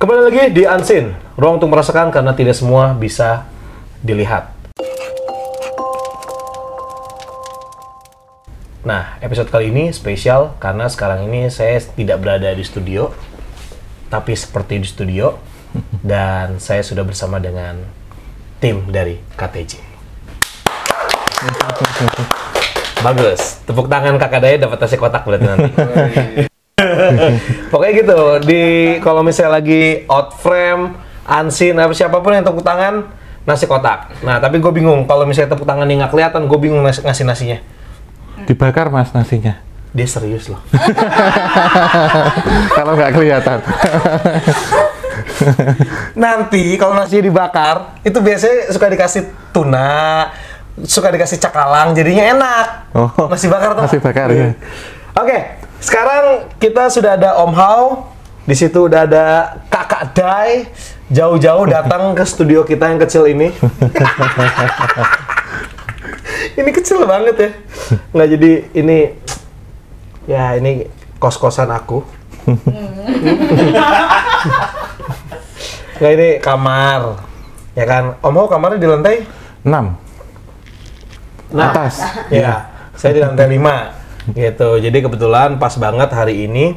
Kembali lagi di Unseen, ruang untuk merasakan karena tidak semua bisa dilihat. Nah, episode kali ini spesial karena sekarang ini saya tidak berada di studio, tapi seperti di studio, dan saya sudah bersama dengan tim dari KTJ. Bagus, tepuk tangan Kakak Daya dapat nasi kotak berarti nanti. Pokoknya gitu, kalau misalnya lagi out frame, unseen, siapapun yang tepuk tangan, nasi kotak. Nah, tapi gue bingung, kalau misalnya tepuk tangan yang nggak kelihatan, gue bingung ngasih nasinya. Dibakar mas nasinya. Dia serius loh. Kalau nggak kelihatan. Nanti kalau nasinya dibakar, itu biasanya suka dikasih tuna, suka dikasih cakalang, jadinya enak. Oh, nasi bakar tuh. Nasi bakar ya. Oke, sekarang kita sudah ada Om Hao, di situ udah ada Kakak Dai, jauh-jauh datang ke studio kita yang kecil ini. Ini kecil banget ya, nggak jadi ini, ya ini kos-kosan aku. Nggak, ini kamar, ya kan? Om Hao kamarnya di lantai 6. Nah, atas. Ya, saya di lantai 5. Gitu. Jadi kebetulan pas banget hari ini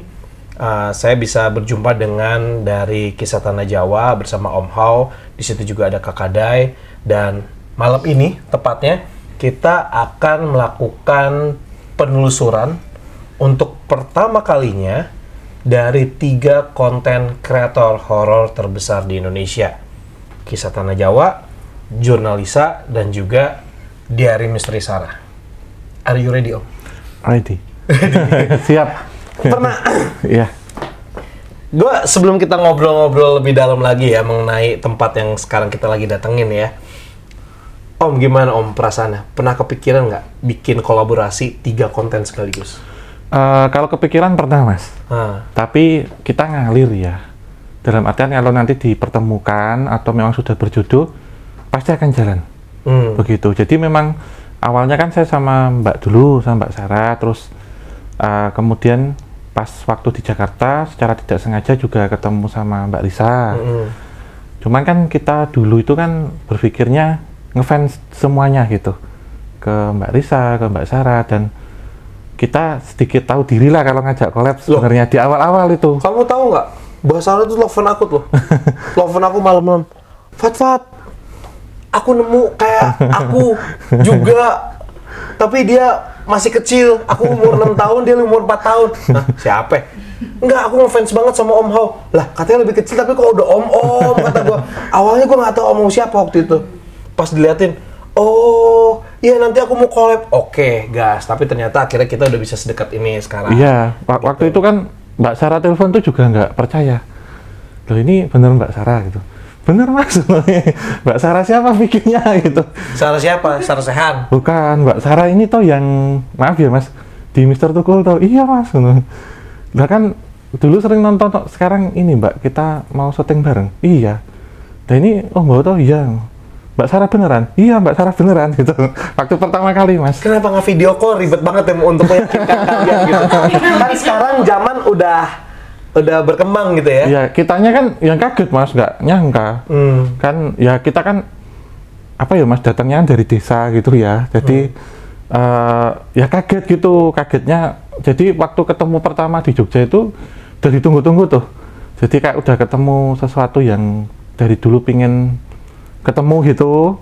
saya bisa berjumpa dengan dari Kisah Tanah Jawa bersama Om Hao. Di situ juga ada Kakak Dai, dan malam ini tepatnya kita akan melakukan penelusuran untuk pertama kalinya dari 3 konten kreator horor terbesar di Indonesia. Kisah Tanah Jawa, Jurnalisa, dan juga Diari Misteri Sarah. Are you ready, Om? Ready. Siap. Pernah. Iya. Gue sebelum kita ngobrol-ngobrol lebih dalam lagi ya mengenai tempat yang sekarang kita lagi datengin ya. Om, gimana Om perasaannya? Pernah kepikiran nggak bikin kolaborasi 3 konten sekaligus? Kalau kepikiran pernah mas. Tapi kita ngalir ya. Dalam artian kalau nanti dipertemukan atau memang sudah berjodoh, pasti akan jalan. Begitu. Jadi memang awalnya kan saya sama Mbak dulu, sama Mbak Sarah, terus kemudian pas waktu di Jakarta secara tidak sengaja juga ketemu sama Mbak Risa. Cuman kan kita dulu itu kan berpikirnya ngefans semuanya gitu, ke Mbak Risa, ke Mbak Sarah, dan kita sedikit tahu diri lah kalau ngajak collab sebenarnya di awal-awal itu. Kamu tahu nggak? Mbak Sarah itu telepon aku tuh, telepon aku malam-malam. Fat, aku nemu kayak aku juga, tapi dia masih kecil. Aku umur 6 tahun, dia umur 4 tahun. Nah, siapa? Enggak, aku ngefans banget sama Om Hao. Lah, katanya lebih kecil, tapi kok udah om-om, kata gua. Awalnya gua nggak tahu Om Hao siapa waktu itu. Pas diliatin, oh, iya nanti aku mau collab. Oke, gas. Tapi ternyata akhirnya kita udah bisa sedekat ini sekarang. Iya, waktu itu kan Mbak Sarah telepon tuh juga nggak percaya. Loh ini bener Mbak Sarah gitu. Bener mas, Mbak Sarah siapa bikinnya gitu. Sarah siapa? Sarah Sehan? Bukan, Mbak Sarah ini toh yang, maaf ya mas, di Mister Tukul toh, iya mas. Nah kan dulu sering nonton, sekarang ini Mbak, kita mau syuting bareng. Iya. Dan ini, oh Mbak toh, iya. Mbak Sarah beneran? Iya Mbak Sarah beneran gitu. Waktu pertama kali mas. Kenapa nggak video call, ribet banget ya untuk meyakinkan kalian gitu. Kan sekarang zaman udah berkembang gitu ya. Iya, kitanya kan yang kaget mas, nggak nyangka. Kan ya kita kan apa ya mas, datangnya dari desa gitu ya. Jadi ya kaget gitu, kagetnya. Jadi waktu ketemu pertama di Jogja itu udah ditunggu-tunggu tuh. Jadi kayak udah ketemu sesuatu yang dari dulu pingin ketemu gitu.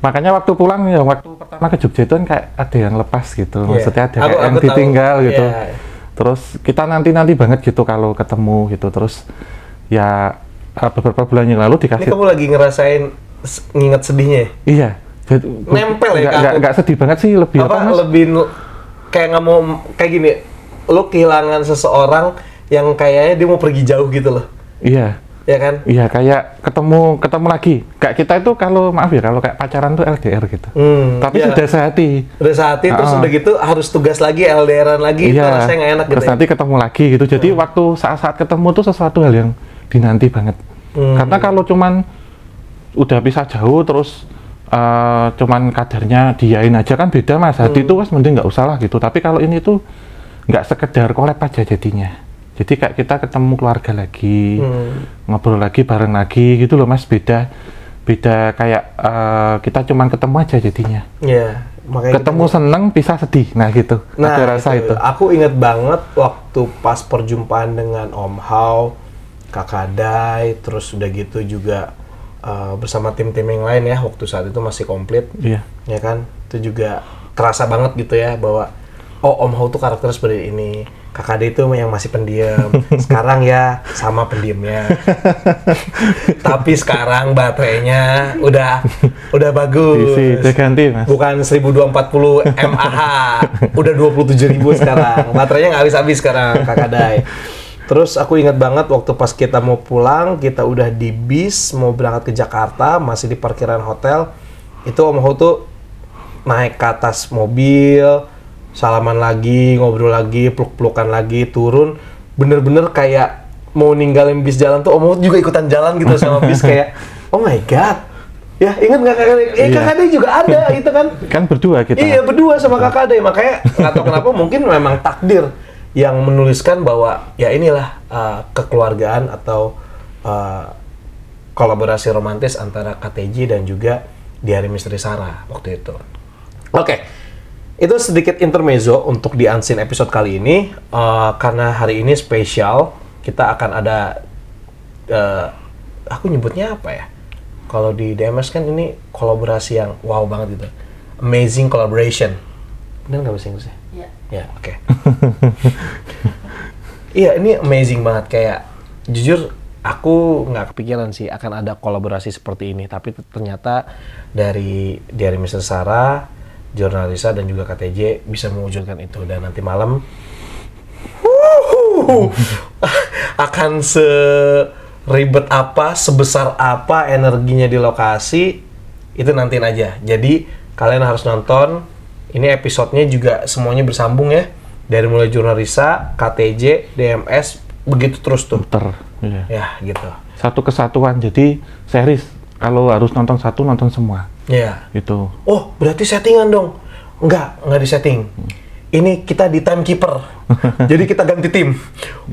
Makanya waktu pulang ya, waktu pertama ke Jogja itu kan kayak ada yang lepas gitu. Maksudnya ada kayak yang ditinggal gitu. Terus kita nanti banget gitu kalau ketemu gitu. Terus ya beberapa bulan yang lalu dikasih. Ini kamu lagi ngerasain nginget sedihnya ya? Iya. Jadi, nempel ya? Nggak sedih banget sih, lebih apa mas? Lebih kayak nggak mau, kayak gini, lo kehilangan seseorang yang kayaknya dia mau pergi jauh gitu loh. Iya. Ya kan? Iya, kayak ketemu lagi. Kayak kita itu kalau maaf ya, kalau kayak pacaran tuh LDR gitu. Tapi ya. sudah sehati. Udah sehati, terus udah gitu harus tugas lagi, LDRan lagi, iya, itu rasanya nggak enak gitu. Terus nanti ketemu lagi gitu. Jadi waktu saat ketemu tuh sesuatu hal yang dinanti banget. Karena kalau cuman udah bisa jauh terus cuman kadarnya diain aja kan beda mas. Hati itu mas mending nggak usah lah gitu. Tapi kalau ini tuh nggak sekedar collab aja jadinya. Jadi kayak kita ketemu keluarga lagi, ngobrol lagi bareng lagi gitu loh Mas. Beda kayak kita cuman ketemu aja jadinya. Iya. Makanya ketemu seneng, pisah sedih. Nah gitu. Nah, ada rasa itu. Aku inget banget waktu pas perjumpaan dengan Om Hao, Kakak Dai, terus udah gitu juga bersama tim-tim yang lain ya. Waktu saat itu masih komplit. Iya. Ya kan? Itu juga terasa banget gitu ya bahwa Om Hao tuh karakter seperti ini. Kakak Dai itu yang masih pendiam. Sekarang ya sama pendiamnya. Tapi sekarang baterainya udah bagus. Udah ganti Mas. Bukan 1240 mAh. Udah 27.000 sekarang. Baterainya nggak habis-habis sekarang Kakak Dai. Terus aku ingat banget waktu pas kita mau pulang, kita udah di bis mau berangkat ke Jakarta, masih di parkiran hotel. Itu Om Hao tuh naik ke atas mobil, salaman lagi, ngobrol lagi, peluk-pelukan lagi, turun. Bener-bener kayak mau ninggalin bis jalan tuh, Om Hao juga ikutan jalan gitu sama bis kayak, oh my god. Ya, ingat nggak Kakak Dai? Kakak Dai juga ada gitu kan. Kan berdua kita. Iya, berdua sama Kakak Dai. Makanya nggak tahu kenapa mungkin memang takdir yang menuliskan bahwa ya inilah kekeluargaan atau kolaborasi romantis antara KTJ dan juga Di Hari Misteri Sarah waktu itu. Oke. Itu sedikit intermezzo untuk di Unseen episode kali ini, karena hari ini spesial, kita akan ada, aku nyebutnya apa ya? Kalau di DMS kan ini kolaborasi yang wow banget gitu, amazing collaboration. Benar nggak bahasa Inggrisnya? Iya. Ya, oke. Iya, ini amazing banget, kayak jujur aku nggak kepikiran sih akan ada kolaborasi seperti ini, tapi ternyata dari Hari Misteri Sarah, Jurnalisa dan juga KTJ bisa mewujudkan itu, dan nanti malam akan seribet apa, sebesar apa energinya di lokasi, itu nantiin aja. Jadi kalian harus nonton. Ini episodenya juga semuanya bersambung ya, dari mulai Jurnalisa, KTJ, DMS, begitu terus tuh. Iya. Ya gitu. Satu kesatuan, jadi series. Kalau harus nonton satu, nonton semua. Iya. Gitu. Oh, berarti settingan dong? Enggak di setting. Ini kita di timekeeper. Jadi kita ganti tim.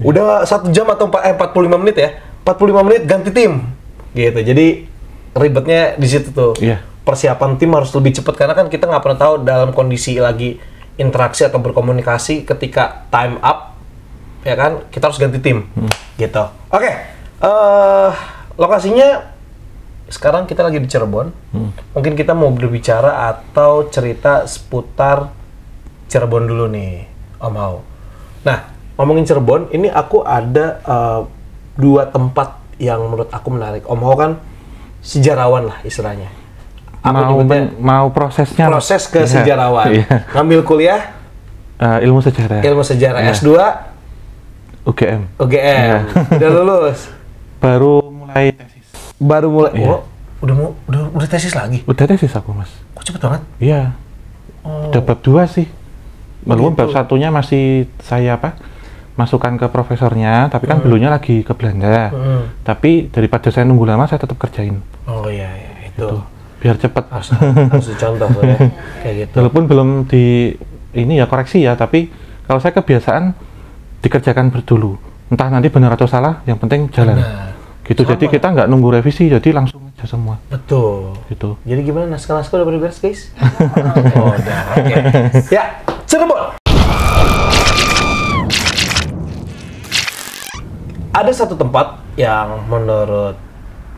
Udah 1 jam atau 45 menit ya. 45 menit ganti tim. Gitu. Jadi ribetnya di situ tuh. Iya. Persiapan tim harus lebih cepat karena kan kita nggak pernah tahu dalam kondisi lagi interaksi atau berkomunikasi ketika time up, ya kan? Kita harus ganti tim. Gitu. Oke. Lokasinya sekarang kita lagi di Cirebon. Mungkin kita mau berbicara atau cerita seputar Cirebon dulu nih, Om Hao. Nah, ngomongin Cirebon, ini aku ada 2 tempat yang menurut aku menarik. Om Hao kan sejarawan lah istilahnya. Mau prosesnya. Proses ke sejarawan. Iya. Ngambil kuliah? Ilmu sejarah. Ilmu sejarah. Iya. S2? UGM. Iya. Udah lulus? Baru mulai tesis. Iya. Oh, udah tesis lagi? Udah tesis aku, Mas. Kok cepet banget? Iya. Oh. Udah bab 2 sih. Walaupun Gitu. bab 1-nya masih saya masukkan ke profesornya, tapi kan dulunya lagi ke Belanda. Tapi daripada saya nunggu lama, saya tetap kerjain. Oh iya, itu. Biar cepet. Harus dicontoh ya. Kayak gitu. Walaupun belum ini ya koreksi ya, tapi kalau saya kebiasaan dikerjakan dulu. Entah nanti benar atau salah, yang penting jalan. Nah, gitu. sama. Jadi kita nggak nunggu revisi, jadi langsung aja semua. Betul. Gitu. Jadi gimana, naskah-naskah udah beres guys? Oh, udah. Oke. Ya, Cirebon. Ada satu tempat yang menurut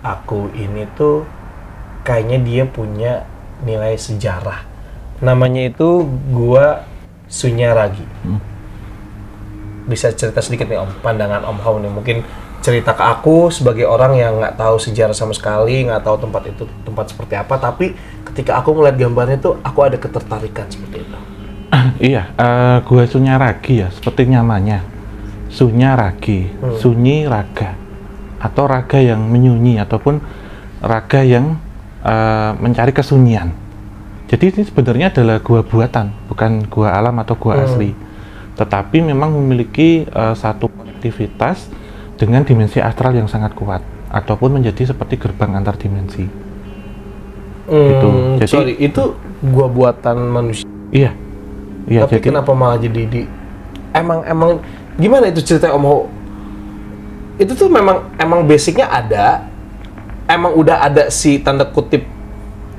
aku ini tuh kayaknya dia punya nilai sejarah. Namanya itu Gua Sunyaragi. Bisa cerita sedikit nih Om, pandangan Om Hao nih, mungkin cerita ke aku sebagai orang yang nggak tahu sejarah sama sekali, nggak tahu tempat itu tempat seperti apa, tapi ketika aku melihat gambarnya tuh aku ada ketertarikan seperti itu. Iya, Gua Sunyaragi ya, seperti namanya. Sunyaragi, sunyi raga, atau raga yang menyunyi, ataupun raga yang mencari kesunyian. Jadi ini sebenarnya adalah gua buatan, bukan gua alam atau gua asli. Tetapi memang memiliki satu konektivitas dengan dimensi astral yang sangat kuat, ataupun menjadi seperti gerbang antar dimensi. Gitu. Jadi, sorry, itu gua buatan manusia. Iya. Tapi jadi, kenapa malah jadi emang gimana itu cerita Om Hao itu tuh emang basicnya ada, emang udah ada si tanda kutip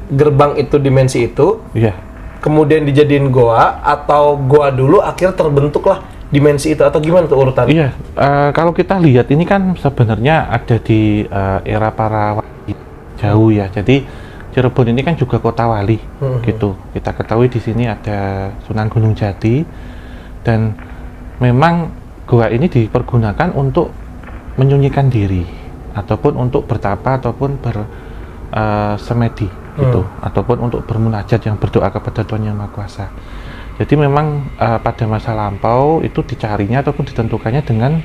gerbang itu, dimensi itu. Iya. Kemudian dijadiin goa, atau goa dulu akhirnya terbentuklah dimensi itu, atau gimana tuh urutannya? Iya, kalau kita lihat ini kan sebenarnya ada di era para wali jauh ya. Jadi Cirebon ini kan juga kota wali, gitu. Kita ketahui di sini ada Sunan Gunung Jati, dan memang goa ini dipergunakan untuk menyunyikan diri, ataupun untuk bertapa, ataupun bersemedi, gitu, ataupun untuk bermunajat yang berdoa kepada Tuhan Yang Maha Kuasa. Jadi memang pada masa lampau itu dicarinya ataupun ditentukannya dengan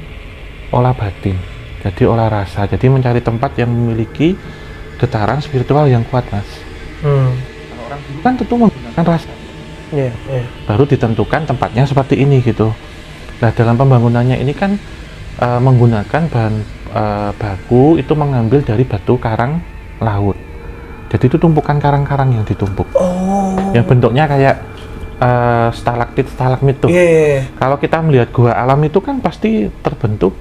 olah batin, jadi olah rasa. Jadi mencari tempat yang memiliki getaran spiritual yang kuat, Mas. Kalau orang dulu kan tentu menggunakan rasa. Baru ditentukan tempatnya seperti ini, gitu. Nah, dalam pembangunannya ini kan menggunakan bahan baku itu mengambil dari batu karang laut. Jadi itu tumpukan karang-karang yang ditumpuk. Yang bentuknya kayak stalaktit, stalagmit tuh. Kalau kita melihat gua alam itu kan pasti terbentuk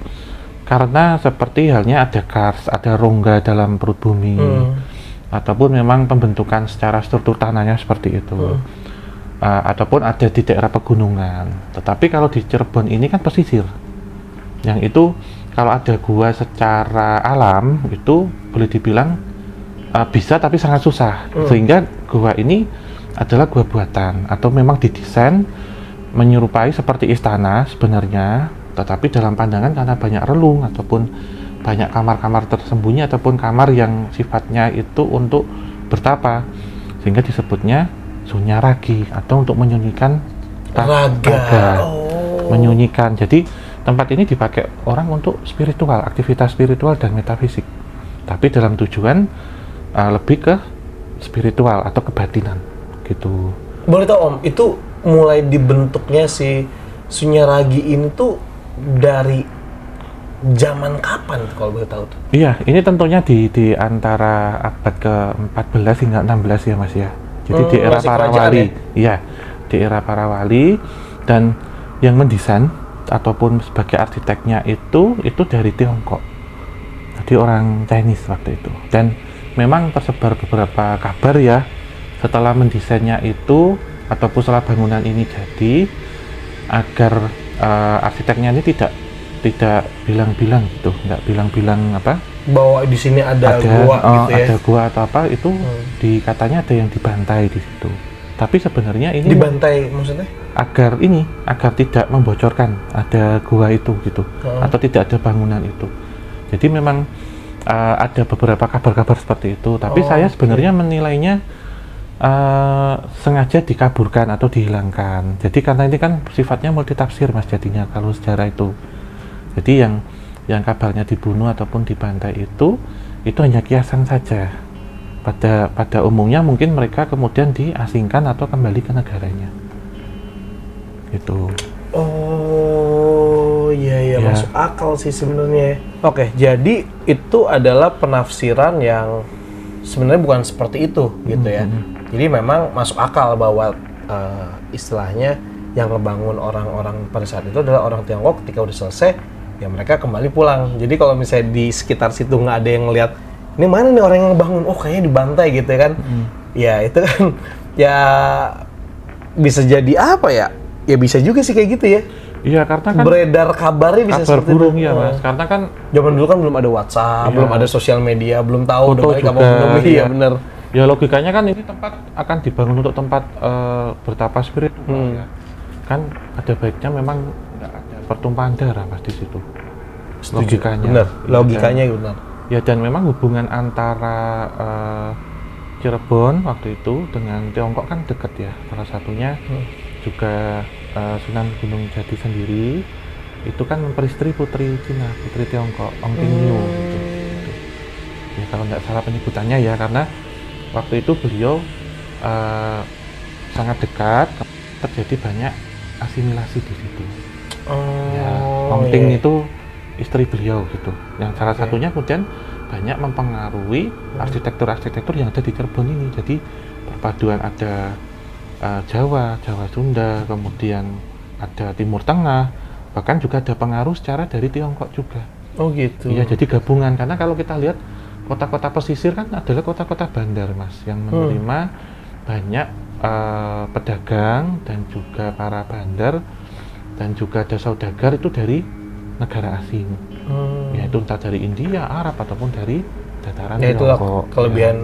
karena seperti halnya ada kars, ada rongga dalam perut bumi, ataupun memang pembentukan secara struktur tanahnya seperti itu, ataupun ada di daerah pegunungan. Tetapi kalau di Cirebon ini kan pesisir, yang itu kalau ada gua secara alam itu boleh dibilang bisa, tapi sangat susah. Sehingga gua ini adalah gua buatan, atau memang didesain menyerupai seperti istana sebenarnya, tetapi dalam pandangan karena banyak relung ataupun banyak kamar-kamar tersembunyi ataupun kamar yang sifatnya itu untuk bertapa, sehingga disebutnya sunyaragi, atau untuk menyunyikan raga. Menyunyikan. Jadi tempat ini dipakai orang untuk spiritual, aktivitas spiritual dan metafisik, tapi dalam tujuan lebih ke spiritual atau kebatinan, gitu. Boleh tahu Om, itu mulai dibentuknya si sunyaragi ini tuh dari zaman kapan tuh, kalau boleh tahu tuh? Iya, ini tentunya di antara abad ke-14 hingga 16 ya, Mas ya. Jadi di era para wali. Iya, di era para wali, dan yang mendesain ataupun sebagai arsiteknya itu dari Tiongkok. Jadi orang Chinese waktu itu. Dan memang tersebar beberapa kabar ya, setelah mendesainnya itu ataupun setelah bangunan ini jadi, agar arsiteknya ini tidak bilang-bilang gitu, nggak bilang-bilang apa, bahwa di sini ada gua gitu ya, ada gua atau apa itu, dikatanya ada yang dibantai di situ. Tapi sebenarnya ini dibantai maksudnya agar tidak membocorkan ada gua itu, gitu, atau tidak ada bangunan itu. Jadi memang ada beberapa kabar-kabar seperti itu, tapi saya sebenarnya menilainya sengaja dikaburkan atau dihilangkan. Jadi karena ini kan sifatnya multitafsir, Mas, jadinya kalau sejarah itu. Jadi yang kabarnya dibunuh ataupun dibantai itu hanya kiasan saja. Pada umumnya mungkin mereka kemudian diasingkan atau kembali ke negaranya. Gitu. Oh, iya, masuk akal sih sebenarnya. Oke, jadi itu adalah penafsiran yang sebenarnya bukan seperti itu, gitu ya. Jadi memang masuk akal bahwa istilahnya yang ngebangun orang-orang pada saat itu adalah orang Tiongkok. Ketika udah selesai, ya mereka kembali pulang. Jadi kalau misalnya di sekitar situ nggak ada yang ngelihat, ini mana nih orang yang ngebangun, oh kayaknya dibantai gitu ya kan. Ya itu kan ya bisa jadi apa ya, ya bisa juga sih kayak gitu ya. Iya, karena kan beredar kabarnya bisa kabar burung ya, Mas. Karena kan zaman dulu kan belum ada WhatsApp, belum ada sosial media, belum tahu udah balik apa belum. Iya benar. Ya logikanya kan ini tempat akan dibangun untuk tempat bertapa spiritual ya. Kan ada baiknya memang nggak ada pertumpahan darah, Mas, di situ. Setuju. Logikanya. Benar. Logikanya benar. Ya, dan memang hubungan antara Cirebon waktu itu dengan Tiongkok kan dekat ya. Salah satunya juga Sunan Gunung Jati sendiri itu kan memperistri putri Cina, putri Tiongkok, Ong Tingyu. Gitu. Ya kalau nggak salah penyebutannya ya, karena waktu itu beliau sangat dekat, terjadi banyak asimilasi di situ. Ong Ting itu istri beliau gitu. Yang salah satunya kemudian banyak mempengaruhi arsitektur-arsitektur yang ada di Cirebon ini. Jadi perpaduan ada Jawa Sunda, kemudian ada Timur Tengah, bahkan juga ada pengaruh secara dari Tiongkok juga. Oh gitu. Iya, jadi gabungan. Karena kalau kita lihat kota-kota pesisir kan adalah kota-kota bandar, Mas, yang menerima banyak pedagang dan juga para bandar dan juga ada saudagar itu dari negara asing. Yaitu entah dari India, Arab ataupun dari dataran ya itulah Tiongkok. kelebihan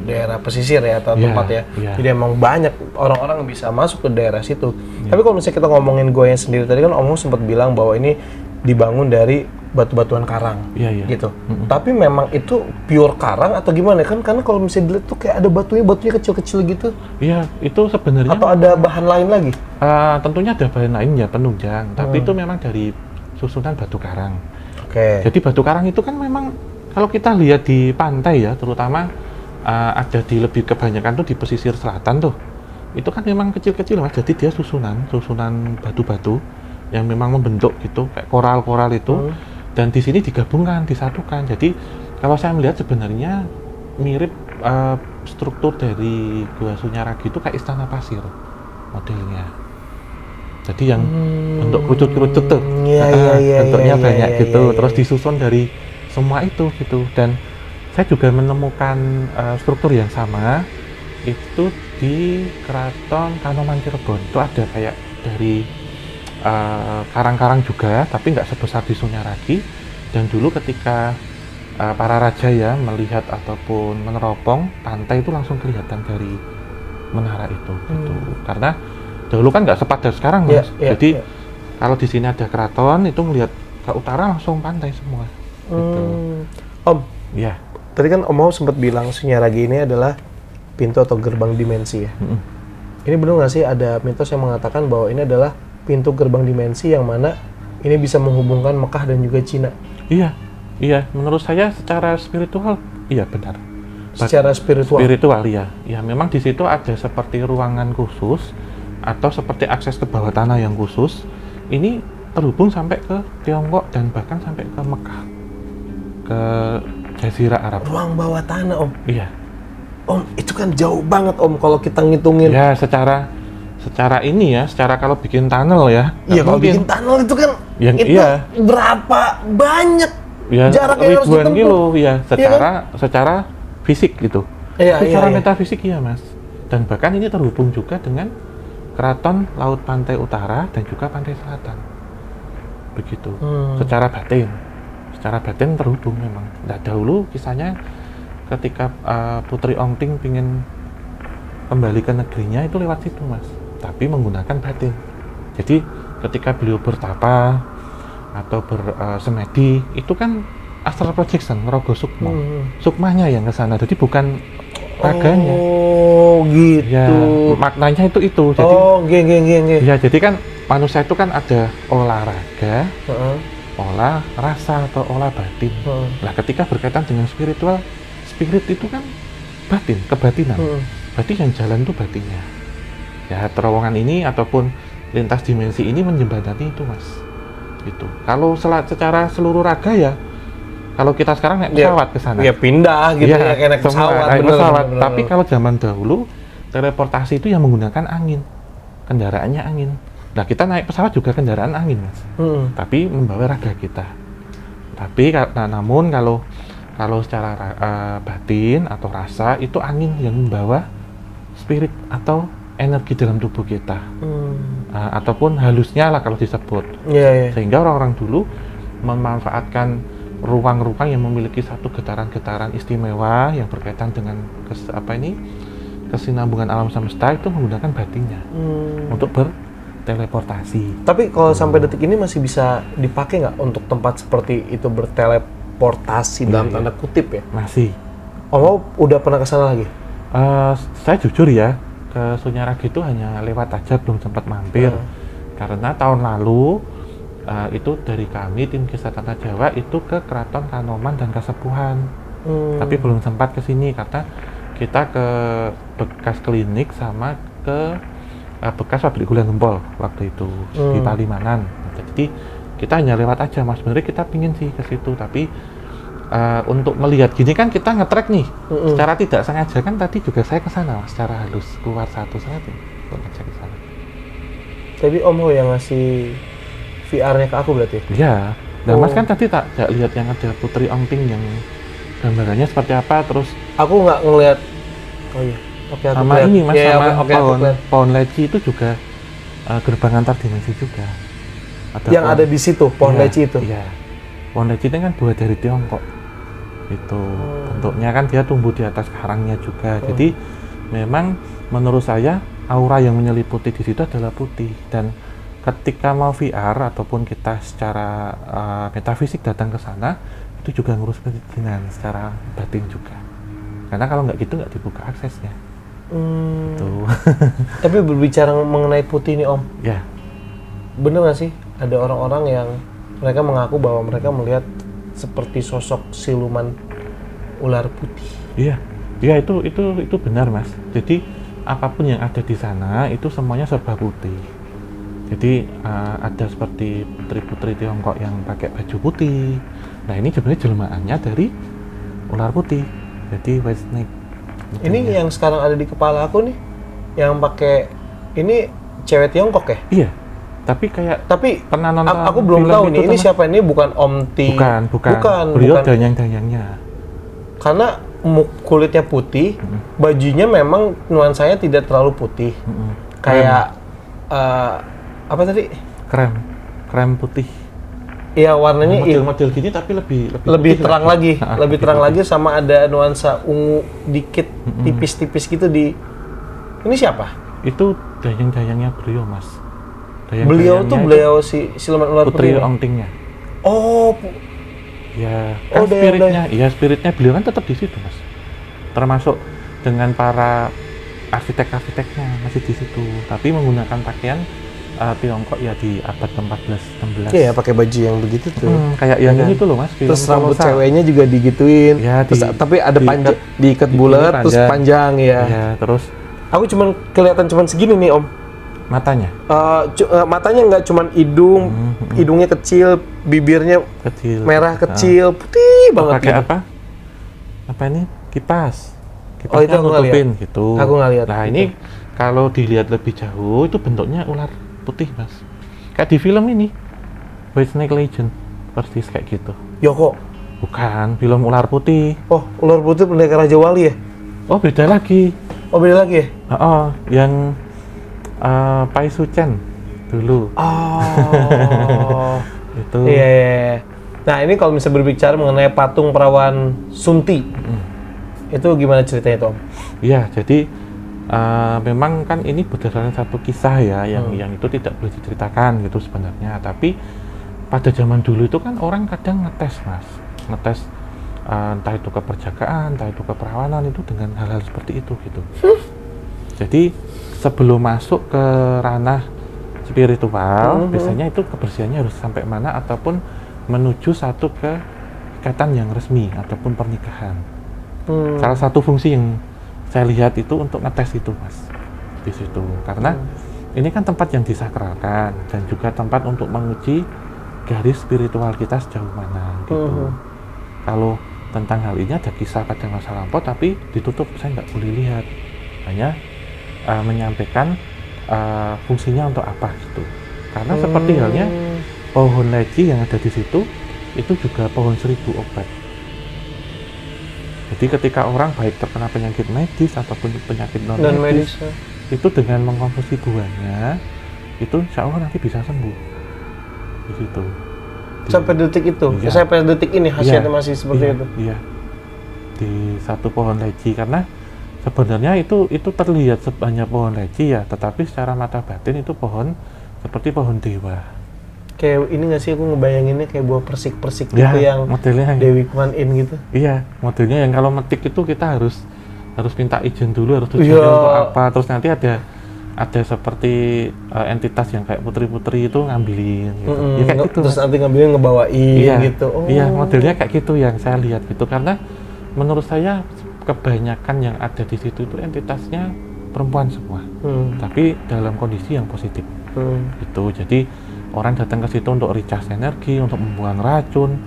daerah pesisir ya atau tempat ya. Jadi emang banyak orang-orang yang bisa masuk ke daerah situ. Tapi kalau misalnya kita ngomongin goyang sendiri tadi kan Om sempat bilang bahwa ini dibangun dari batu-batuan karang, gitu. Tapi memang itu pure karang atau gimana? Kan karena kalau misalnya dilihat tuh kayak ada batunya kecil-kecil gitu. Iya, itu sebenarnya. Atau ada bahan lain lagi? Tentunya ada bahan lain ya, penunjang. Tapi itu memang dari susunan batu karang. Oke. Jadi batu karang itu kan memang kalau kita lihat di pantai ya, terutama ada di lebih kebanyakan tuh di pesisir selatan tuh. Itu kan memang kecil-kecil, Mas. Jadi dia susunan batu-batu yang memang membentuk gitu kayak koral-koral itu. Dan di sini digabungkan, disatukan. Jadi kalau saya melihat sebenarnya mirip struktur dari Gua Sunyaragi itu kayak istana pasir modelnya. Jadi yang bentuk kerucut-kerucut tuh, bentuknya banyak gitu. Terus disusun dari semua itu gitu. Dan saya juga menemukan struktur yang sama itu di Keraton Kanoman Cirebon. Itu ada kayak dari karang-karang juga, tapi nggak sebesar di Sunyaragi. Dan dulu ketika para raja ya melihat ataupun meneropong pantai itu langsung kelihatan dari menara itu, gitu. Karena dahulu kan nggak sepadat sekarang, Mas. Jadi kalau di sini ada keraton itu melihat ke utara langsung pantai semua. Gitu. Om, ya. Tadi kan Om sempat bilang Sunyaragi ini adalah pintu atau gerbang dimensi ya. Ini benar nggak sih ada mitos yang mengatakan bahwa ini adalah pintu gerbang dimensi yang mana ini bisa menghubungkan Mekah dan juga Cina? Iya. Menurut saya secara spiritual, iya benar. Secara spiritual? Spiritual, iya. Ya, memang di situ ada seperti ruangan khusus atau seperti akses ke bawah tanah yang khusus. Ini terhubung sampai ke Tiongkok dan bahkan sampai ke Mekah, ke Jazirah Arab. Ruang bawah tanah, Om? Iya. Om, itu kan jauh banget, Om, kalau kita ngitungin. Ya, secara ini ya, secara kalau bikin tunnel ya. Iya, kalau bikin tunnel itu kan berapa banyak jarak yang harus ditempuh. Ribuan kilo, ya, secara fisik gitu. Secara metafisik ya, Mas. Dan bahkan ini terhubung juga dengan Keraton Laut Pantai Utara dan juga Pantai Selatan. Begitu. Secara batin terhubung memang. Nah, dahulu kisahnya ketika Putri Ongting pingin kembali ke negerinya itu lewat situ, Mas. Tapi menggunakan batin. Jadi ketika beliau bertapa atau bersemedi itu kan astral projection, Rogo Sukmo. Sukmanya yang ke sana. Jadi bukan raganya. Oh, gitu. Ya, maknanya itu. Jadi ya, jadi kan manusia itu kan ada olahraga, olah rasa atau olah batin. Nah, ketika berkaitan dengan spiritual, spirit itu kan batin, kebatinan. Berarti yang jalan itu batinnya. Ya, terowongan ini ataupun lintas dimensi ini menjembatani itu, Mas. Gitu. Kalau secara seluruh raga ya, kalau kita sekarang naik pesawat ke sana. Ya pindah gitu ya, kayak naik pesawat. Bener. Tapi kalau zaman dahulu teleportasi itu yang menggunakan angin. Kendaraannya angin. Nah, kita naik pesawat juga kendaraan angin, Mas. Tapi membawa raga kita. Tapi namun kalau secara batin atau rasa itu angin yang membawa spirit atau energi dalam tubuh kita, ataupun halusnya lah kalau disebut. Sehingga orang-orang dulu memanfaatkan ruang-ruang yang memiliki satu getaran-getaran istimewa yang berkaitan dengan kesinambungan alam semesta itu menggunakan batinnya untuk berteleportasi. Tapi kalau sampai detik ini masih bisa dipakai nggak untuk tempat seperti itu berteleportasi dalam tanda kutip ya? Masih. Om udah pernah ke sana lagi? Saya jujur ya, ke Sunyaragi itu hanya lewat aja, belum sempat mampir. Karena tahun lalu itu dari kami tim Kisah Tanah Jawa itu ke Keraton Kanoman dan Kasepuhan. Tapi belum sempat ke sini karena kita ke bekas klinik sama ke bekas pabrik gula gempol waktu itu di Palimanan. Jadi kita hanya lewat aja, Mas. Sebenarnya kita pingin sih ke situ, tapi untuk melihat gini kan kita nge-track nih, secara tidak sengaja kan tadi juga saya ke sana secara halus keluar satu saat untuk ngecek ke sana. Tapi Om Ho yang ngasih VR-nya ke aku berarti? Iya, Nah, Mas kan tadi tak lihat yang ada Putri Ongting yang gambarannya seperti apa, terus aku nggak ngelihat. Oh iya. Oke, sama lihat. ini Mas, Ya, sama oke, pohon leci itu juga gerbang antar dimensi juga. Yang ada di situ, pohon leci itu. Iya. Pohon leci itu kan buah dari Tiongkok. Itu bentuknya kan dia tumbuh di atas karangnya juga. Jadi memang menurut saya aura yang menyeliputi di situ adalah putih, dan ketika mau VR ataupun kita secara metafisik datang ke sana, itu juga ngurus perizinan secara batin juga. Karena kalau nggak gitu nggak dibuka aksesnya. Tuh. Tapi berbicara mengenai putih nih Om. Ya. Bener nggak sih ada orang-orang yang mereka mengaku bahwa mereka melihat seperti sosok siluman ular putih? Iya. Iya, itu benar Mas. Jadi apapun yang ada di sana itu semuanya serba putih. Jadi ada seperti putri-putri Tiongkok yang pakai baju putih. Nah, ini sebenarnya jelmaannya dari ular putih. Jadi white snake. Ini yang sekarang ada di kepala aku nih, yang pakai ini cewek Tiongkok ya? Iya. Tapi pernah nonton aku belum tahu nih, ini siapa? Ini bukan Om Ti. Bukan. Beliau danyang-danyangnya. Karena kulitnya putih, bajunya memang nuansanya tidak terlalu putih. Kayak apa tadi? Krem putih. Iya, warnanya model gini tapi lebih terang lagi. Lebih terang lagi, sama ada nuansa ungu dikit, tipis-tipis gitu di. Ini siapa? Itu dayang-dayangnya beliau, Mas. Beliau si siluman ular Putri Ongtingnya. Oh. Ya, kan spiritnya. Iya, spiritnya beliau kan tetap di situ, Mas. Termasuk dengan para arsitek-arsiteknya masih di situ, tapi menggunakan pakaian Tiongkok ya di abad ke-14-16. Iya, pakai baju yang begitu tuh. Kayak yang ini tuh loh Mas. Terus rambut ceweknya juga digituin. Ya, tapi ada panjang, diikat bulat, terus panjang ya. Ya, terus. Aku kelihatan segini nih Om. Matanya? Matanya nggak cuman hidung, hidungnya kecil, bibirnya kecil, merah kecil, putih banget. Pakai apa? Apa ini? Kipas. Oh, itu aku nggak lihat. Gitu. Aku nggak lihat. Nah, ini kalau dilihat lebih jauh itu bentuknya ular putih, Mas. Kayak di film ini, White Snake Legend, persis kayak gitu. Yoko? Bukan, film ular putih. Oh, ular putih Pendekar Raja Wali ya? Oh, beda lagi. Oh, beda lagi ya? Yang Pai Suchen dulu. Oh, itu. Iya. Nah, ini kalau misalnya berbicara mengenai patung perawan Sunti, itu gimana ceritanya itu Om? Iya, jadi memang kan ini berdasarkan satu kisah ya, yang itu tidak boleh diceritakan gitu sebenarnya. Tapi pada zaman dulu itu kan orang kadang ngetes Mas, entah itu keperjakaan, entah itu keperawanan, itu dengan hal-hal seperti itu gitu. Jadi sebelum masuk ke ranah spiritual, biasanya itu kebersihannya harus sampai mana, ataupun menuju satu ke ikatan yang resmi ataupun pernikahan. Salah satu fungsi yang saya lihat itu untuk ngetes itu Mas, di situ. Karena ini kan tempat yang disakralkan dan juga tempat untuk menguji garis spiritual kita sejauh mana gitu. Kalau tentang hal ini ada kisah pada masa lampau tapi ditutup, saya nggak boleh lihat. Hanya menyampaikan fungsinya untuk apa gitu. Karena seperti halnya pohon leci yang ada di situ, itu juga pohon 1000 obat. Jadi ketika orang baik terkena penyakit medis ataupun penyakit non medis, itu dengan mengkonsumsi buahnya, itu insya Allah nanti bisa sembuh di situ. Sampai detik itu, sampai detik ini hasilnya masih seperti itu. Iya, di satu pohon leci, karena sebenarnya itu terlihat sebanyak pohon leci ya, tetapi secara mata batin itu pohon seperti pohon dewa. Kayak ini nggak sih, aku ngebayanginnya kayak buah persik-persik gitu yang modelnya Dewi Kuan Yin gitu. Iya, modelnya yang kalau metik itu kita harus minta izin dulu, harus tujuannya untuk apa, terus nanti ada seperti entitas yang kayak putri-putri itu ngambilin gitu. Ya kayak gitu. Terus nanti ngambilin ngebawain gitu. Iya, modelnya kayak gitu yang saya lihat gitu, karena menurut saya kebanyakan yang ada di situ itu entitasnya perempuan semua. Tapi dalam kondisi yang positif. Gitu. Jadi orang datang ke situ untuk recharge energi, untuk membuang racun,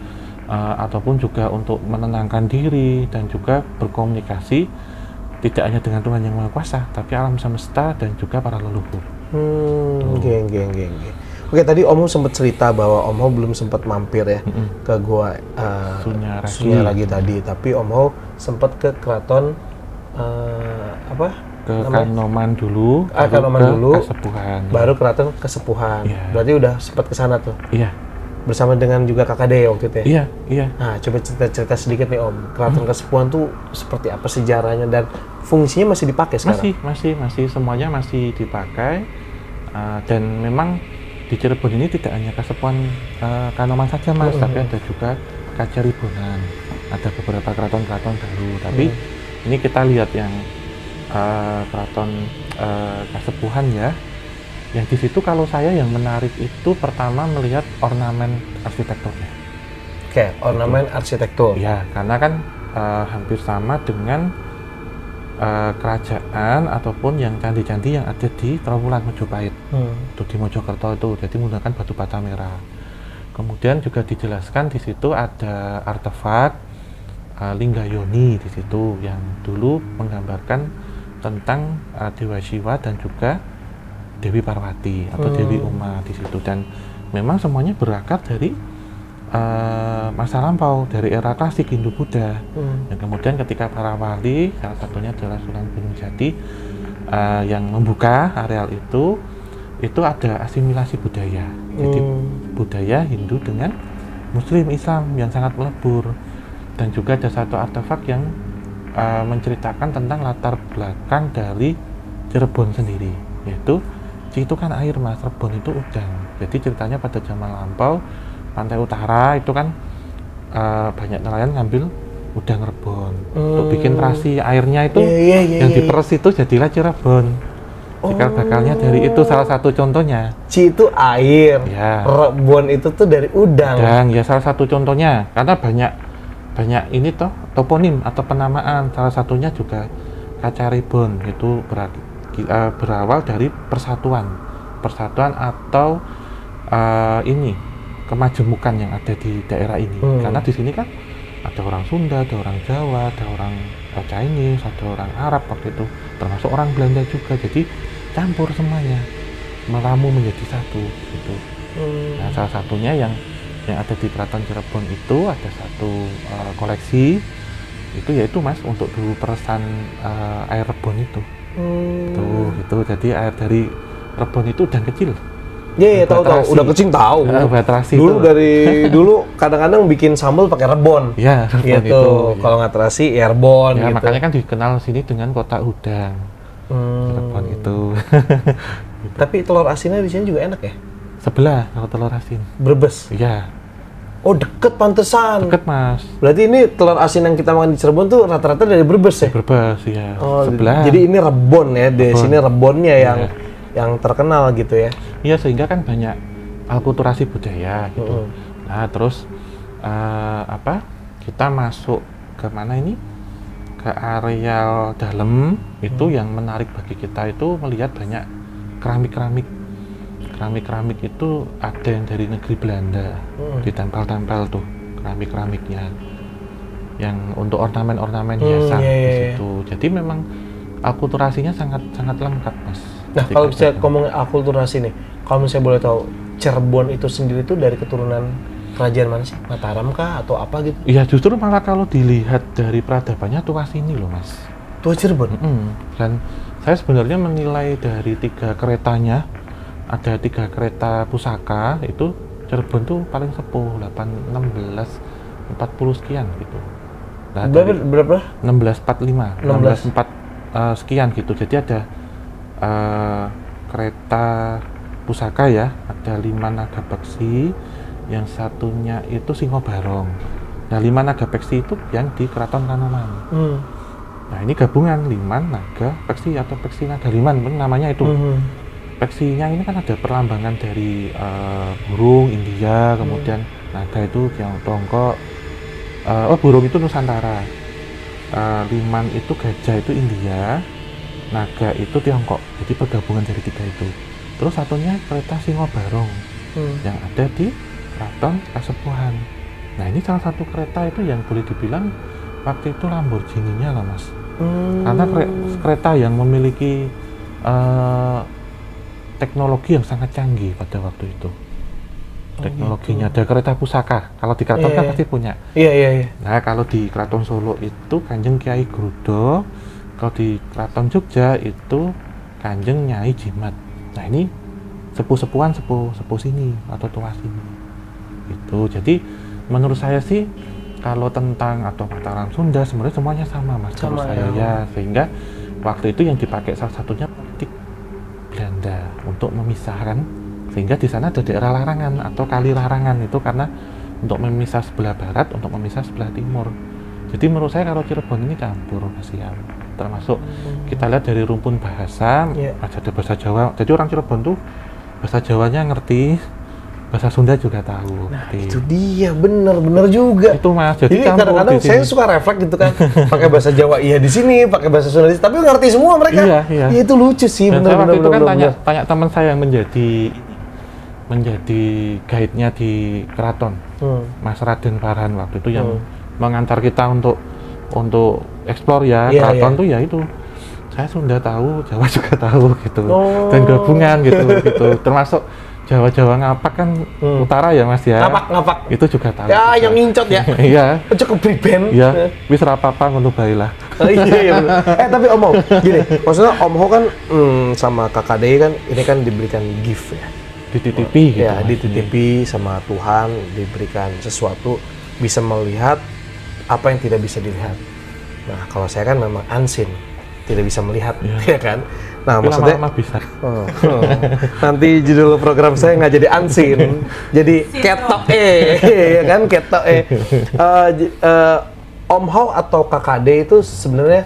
ataupun juga untuk menenangkan diri dan juga berkomunikasi tidak hanya dengan Tuhan Yang Maha Kuasa, tapi alam semesta dan juga para leluhur. Geng. Oke, tadi Om Ho sempat cerita bahwa Om Ho belum sempat mampir ya ke gua Sunyaragi tadi, tapi Om Ho sempat ke keraton ke Kanoman dulu, Kasepuhan, baru keraton Kasepuhan. Berarti udah sempat ke sana tuh. Iya. Bersama dengan juga KKD waktu itu ya? Iya. Nah, coba cerita sedikit nih Om. Keraton Kasepuhan tuh seperti apa sejarahnya dan fungsinya masih dipakai sekarang? Masih semuanya masih dipakai. Dan memang di Cirebon ini tidak hanya Kasepuhan Kanoman saja Mas, tapi ada juga Kajaribonan. Ada beberapa keraton-keraton baru. Tapi ini kita lihat yang keraton Kasepuhan ya. Yang di situ kalau saya yang menarik itu pertama melihat ornamen arsitekturnya. Oke, ornamen arsitektur. Ya, karena kan hampir sama dengan kerajaan ataupun yang candi-candi yang ada di Trawulan Mojopahit. Itu di Mojokerto itu, jadi menggunakan batu bata merah. Kemudian juga dijelaskan di situ ada artefak Linggayoni di situ yang dulu menggambarkan tentang Dewa Siwa dan juga Dewi Parwati atau Dewi Uma di situ, dan memang semuanya berakar dari masa lampau, dari era klasik Hindu-Buddha. Dan kemudian ketika para wali, salah satunya adalah Sunan Gunung Jati yang membuka areal itu ada asimilasi budaya. Jadi budaya Hindu dengan Muslim Islam yang sangat melebur. Dan juga ada satu artefak yang menceritakan tentang latar belakang dari Cirebon sendiri, yaitu itu kan air Mas, Rebon itu udang. Jadi ceritanya pada zaman lampau pantai utara itu kan banyak nelayan ngambil udang Rebon untuk bikin terasi airnya itu yang diperes itu jadilah Cirebon. Cikal bakalnya dari itu salah satu contohnya. Ci itu air, Rebon itu tuh dari udang. Udang ya salah satu contohnya, karena banyak ini toh toponim atau penamaan. Salah satunya juga Kacaribon itu berawal dari persatuan atau ini kemajemukan yang ada di daerah ini. Karena di sini kan ada orang Sunda, ada orang Jawa, ada orang Chinese, ada orang Arab waktu itu, termasuk orang Belanda juga. Jadi campur semuanya, meramu menjadi satu gitu. Nah, salah satunya yang ada di Keraton Cirebon itu ada satu koleksi itu, yaitu Mas untuk dulu peresan air Rebon itu. Gitu. Jadi air dari Rebon itu udang kecil. Iya, tahu. Udah kecil tahu. Dulu kadang-kadang bikin sambal pakai Rebon. Iya, gitu. Itu. Kalau nggak terasi, ya Rebon. Ya, gitu. Makanya kan dikenal sini dengan kota udang. Rebon itu. Gitu. Tapi telur asinnya di sini juga enak ya? Sebelah kalau telur asin. Brebes. Iya. Oh, deket pantesan. Deket Mas. Berarti ini telur asin yang kita makan di Cirebon tuh rata-rata dari Brebes ya? Brebes, ya. Oh, sebelah. Jadi ini Rebon ya, di sini Rebonnya yang terkenal gitu ya? Iya, sehingga kan banyak alkulturasi budaya gitu. Nah, terus kita masuk ke mana ini? Ke areal dalam itu yang menarik bagi kita itu melihat banyak keramik-keramik itu ada yang dari negeri Belanda, ditempel-tempel tuh keramik-keramiknya yang untuk ornamen-ornamen hiasan di situ. Jadi memang akulturasinya sangat lengkap Mas. Nah, kalau saya ngomong akulturasi nih, kalau misalnya boleh tahu, Cirebon itu sendiri tuh dari keturunan kerajaan mana sih? Mataram kah atau apa gitu? Iya, justru malah kalau dilihat dari peradabannya tua sini loh Mas. Tua Cirebon? Dan saya sebenarnya menilai dari 3 keretanya, ada 3 kereta pusaka itu Cirebon tuh paling sepuh, 1640 sekian gitu. Nah, berapa? 1645, 1604 sekian gitu. Jadi ada kereta pusaka ya, ada 5 naga beksi, yang satunya itu Singobarong. Nah, 5 naga beksi itu yang di Keraton Kanoman. Nah, ini gabungan Liman, Naga, Peksi atau Peksi Naga Liman, namanya itu. Peksinya ini kan ada perlambangan dari burung India, kemudian naga itu Tiongkok, burung itu Nusantara, Liman itu gajah itu India, naga itu Tiongkok. Jadi pergabungan dari 3 itu. Terus satunya kereta Singobarong yang ada di Keraton Kasepuhan. Nah, ini salah satu kereta itu yang boleh dibilang waktu itu Lamborghini-nya lah Mas. Karena kereta yang memiliki teknologi yang sangat canggih pada waktu itu. Teknologinya ada kereta pusaka. Kalau di keraton kan pasti punya. Iya. Nah, kalau di Keraton Solo itu Kanjeng Kiai Grudo, kalau di Keraton Jogja itu Kanjeng Nyai Jimat. Nah, ini sepuh-sepuhan sepuh sini atau tua sini. Itu. Jadi menurut saya sih kalau tentang atau Mataram Sunda sebenarnya semuanya sama, Mas. Menurut saya ya, sehingga waktu itu yang dipakai salah satunya politik Belanda untuk memisahkan, sehingga di sana ada daerah larangan atau kali larangan itu karena untuk memisah sebelah barat, untuk memisah sebelah timur. Jadi menurut saya kalau Cirebon ini campur, Mas Ian. Termasuk kita lihat dari rumpun bahasa, ada bahasa Jawa. Jadi orang Cirebon tuh bahasa Jawanya ngerti, bahasa Sunda juga tahu. Nah, itu dia, bener juga. Itu Mas, jadi kadang-kadang saya suka refleks gitu kan, pakai bahasa Jawa iya di sini, pakai bahasa Sunda di sini, tapi ngerti semua mereka. Iya. Ya, itu lucu sih, bener. Waktu itu kan tanya teman saya yang menjadi guide-nya di keraton, Mas Raden Farhan waktu itu yang mengantar kita untuk eksplor ya, keraton tuh ya itu. Saya Sunda tahu, Jawa juga tahu gitu. Dan gabungan gitu. Termasuk Jawa ngapak kan utara ya Mas ya. Ngapak. Itu juga tahu. Ya, juga. Yang ngincot ya. Iya. Cukup priben. Iya. Wis ra apa-apa ngono bae lah. Iya. Tapi Om Ho, gini, maksudnya Om Ho kan sama Kakak Dei kan ini kan diberikan gift ya. Dititipi gitu. Ya, dititipi sama Tuhan, diberikan sesuatu, bisa melihat apa yang tidak bisa dilihat. Nah, kalau saya kan memang unseen, tidak bisa melihat, ya kan? Nah, tapi maksudnya lama-lama bisa. Nanti judul program saya nggak jadi unseen, jadi ketok ya kan, ketok Om Ho atau Kakak Dei itu sebenarnya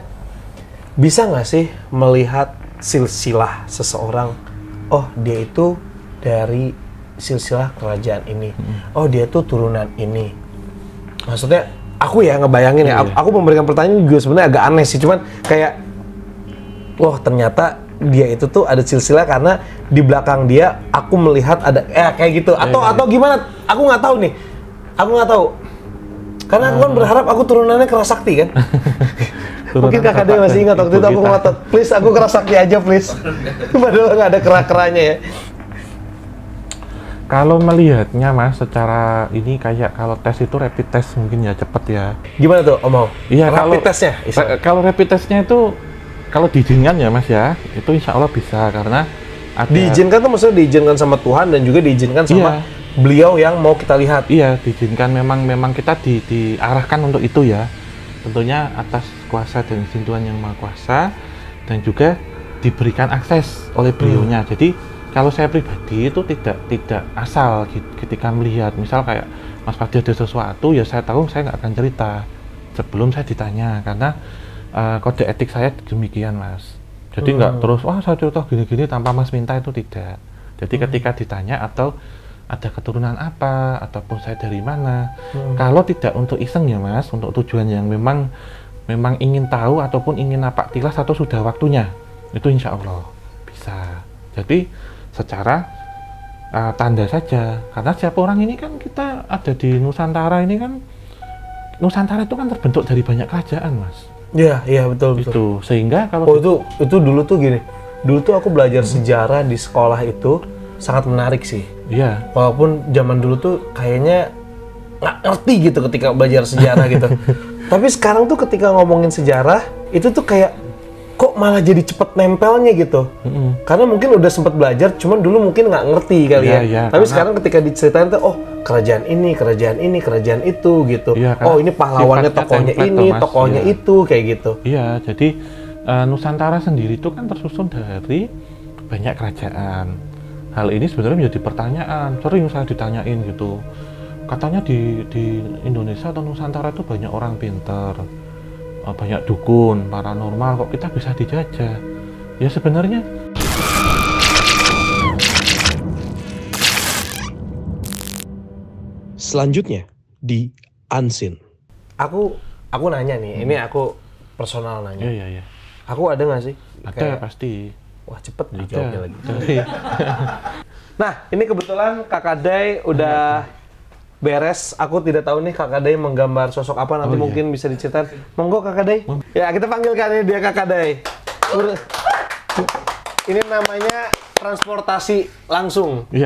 bisa nggak sih melihat silsilah seseorang? Oh, dia itu dari silsilah kerajaan ini. Oh, dia tuh turunan ini. Maksudnya aku ya ngebayangin ya. Aku memberikan pertanyaan juga sebenarnya agak aneh sih. Cuman kayak, wah ternyata dia itu tuh ada silsilah karena di belakang dia aku melihat ada kayak gitu. Atau gimana? Aku nggak tahu nih. Aku nggak tahu. Karena aku kan berharap aku turunannya Kerasakti kan. Mungkin Kakak Dei masih ingat waktu itu aku ngotot, please aku Kerasakti aja please. Padahal nggak ada kera-keranya ya. Kalau melihatnya Mas, secara ini kayak kalau tes itu rapid test mungkin ya cepet ya. Gimana tuh Om Ho? Iya, rapid testnya? Kalau rapid testnya itu kalau diizinkan ya Mas ya, itu insya Allah bisa karena ada... Diizinkan tuh maksudnya diizinkan sama Tuhan dan juga diizinkan sama beliau yang mau kita lihat. Iya, diizinkan memang kita diarahkan untuk itu ya. Tentunya atas kuasa dan izin Tuhan yang Maha Kuasa dan juga diberikan akses oleh beliaunya. Jadi kalau saya pribadi itu tidak asal ketika melihat, misal kayak Mas Padi ada sesuatu, ya saya tahu saya nggak akan cerita sebelum saya ditanya, karena kode etik saya demikian Mas. Jadi nggak terus, wah saya cerita gini-gini tanpa Mas minta, itu tidak. Jadi ketika ditanya atau ada keturunan apa, ataupun saya dari mana, kalau tidak untuk iseng ya Mas, untuk tujuan yang memang ingin tahu ataupun ingin napak tilas atau sudah waktunya, itu insya Allah bisa. Jadi secara tanda saja, karena setiap orang ini kan kita ada di Nusantara ini kan, Nusantara itu kan terbentuk dari banyak kerajaan Mas. Iya betul. Itu sehingga kalau itu dulu tuh gini, dulu tuh aku belajar sejarah di sekolah itu sangat menarik sih. Iya. Walaupun zaman dulu tuh kayaknya nggak ngerti gitu ketika belajar sejarah gitu. Tapi sekarang tuh ketika ngomongin sejarah itu tuh kayak kok malah jadi cepet nempelnya gitu. Karena mungkin udah sempat belajar, cuman dulu mungkin nggak ngerti kali ya. Tapi sekarang ketika diceritain tuh, oh kerajaan ini, kerajaan itu gitu. Oh ini pahlawannya tokohnya ini, tokohnya itu, kayak gitu. Iya, jadi Nusantara sendiri itu kan tersusun dari banyak kerajaan. Hal ini sebenarnya menjadi pertanyaan, sering saya ditanyain gitu. Katanya di Indonesia atau Nusantara itu banyak orang pintar, banyak dukun, paranormal, kok kita bisa dijajah? Ya sebenarnya selanjutnya di unseen. Aku nanya nih, ini aku personal nanya. Iya. Aku ada nggak sih? Ada pasti. Wah cepet dijawabnya lagi. Nah ini kebetulan Kakak Dei udah beres. Aku tidak tahu nih Kakak Dei menggambar sosok apa, nanti mungkin bisa diceritain. Monggo Kakak Dei. Ya kita panggilkan ini dia Kakak Dei. Ini namanya transportasi langsung. Iya,